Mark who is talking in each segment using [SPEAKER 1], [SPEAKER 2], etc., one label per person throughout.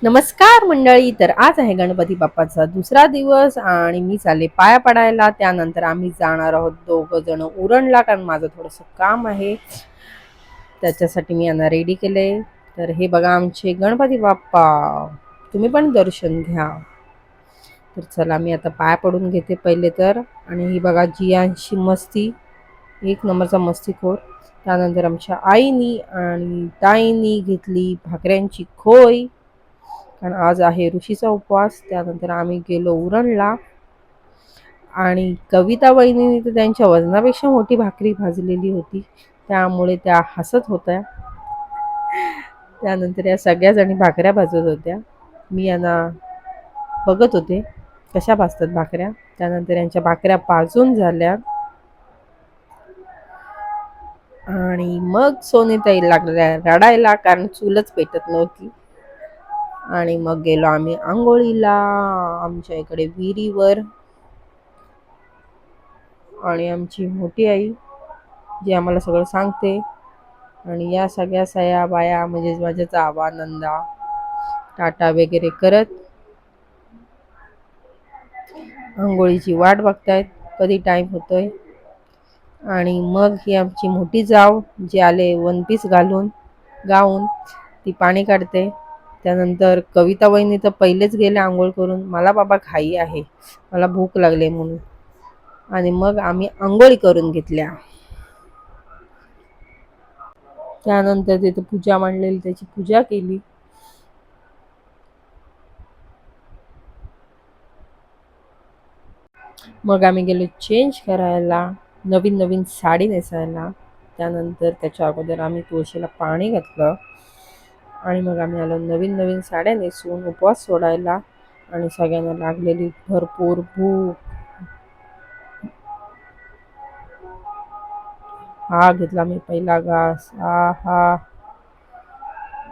[SPEAKER 1] नमस्कार मंडळी. तर आज आहे गणपती बाप्पाचा दुसरा दिवस आणि मी चालले पाया पडायला. त्यानंतर आम्ही जाणार आहोत दोघं जण उरणला, कारण माझं थोडंसं काम आहे. त्याच्यासाठी मी यांना रेडी केले. तर हे बघा आमचे गणपती बाप्पा, तुम्ही पण दर्शन घ्या. तर चला मी आता पाया पडून घेते पहिले तर. आणि ही बघा जियांची मस्ती, एक नंबरचा मस्तीखोर. त्यानंतर आमच्या आईनी आणि ताईंनी घेतली भाकऱ्यांची खोय, कारण आज आहे ऋषीचा उपवास. त्यानंतर आम्ही गेलो उरणला आणि कविता वहिनीने तर त्यांच्या वजनापेक्षा मोठी भाकरी भाजलेली होती, त्यामुळे त्या हसत होत्या. त्यानंतर या सगळ्या जणी भाकऱ्या भाजत होत्या. मी यांना बघत होते कशा भाजतात भाकऱ्या. त्यानंतर यांच्या भाकऱ्या भाजून झाल्या आणि मग सोनीताई लागल्या रडायला, कारण चूलच पेटत नव्हती. आणि मग गेलो आम्ही आंघोळीला आमच्या इकडे विहिरीवर. आणि आमची मोठी आई जी आम्हाला सगळं सांगते. आणि या सगळ्या सया बाया म्हणजे माझ्या जावा नंदा टाटा वगैरे करत आंघोळीची वाट बघतायत कधी टाईम होतोय. आणि मग ही आमची मोठी जाव जी आले वन पीस घालून गाऊन, ती पाणी काढते. त्यानंतर कविता वहिनी तर पहिलेच गेले आंघोळ करून, मला बाबा घाई आहे, मला भूक लागली म्हणून. आणि मग आम्ही आंघोळी करून घेतल्या. त्यानंतर तिथे पूजा मांडलेली त्याची पूजा केली. मग आम्ही गेलो चेंज करायला, नवीन नवीन साडी नेसायला. त्यानंतर त्याच्या अगोदर आम्ही तुळशीला पाणी घातलं आणि मग आम्ही आलो नवीन नवीन साड्या नेसून उपवास सोडायला. आणि सगळ्यांना लागलेली भरपूर भूक. हा घेतला मी पहिला घास. हा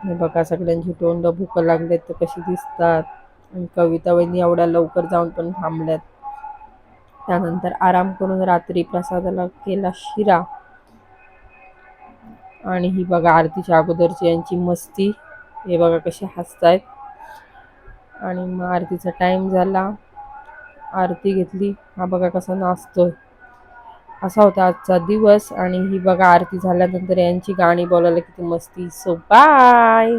[SPEAKER 1] हे बघा सगळ्यांची तोंड भूक लागलेत तर कशी दिसतात. आणि कविता वहिनी एवढ्या लवकर जाऊन पण थांबल्यात. त्यानंतर आराम करून रात्री प्रसादाला केला शिरा. आणि ही बघा आरतीच्या अगोदरची यांची मस्ती, हे बघा कसे हसतायत. आणि मग आरतीचा टाइम झाला, आरती घेतली. हा बघा कसा नाचतोय. असा होता आजचा दिवस. आणि ही बघा आरती झाल्यानंतर यांची गाणी बोलायला किती मस्ती. So bye.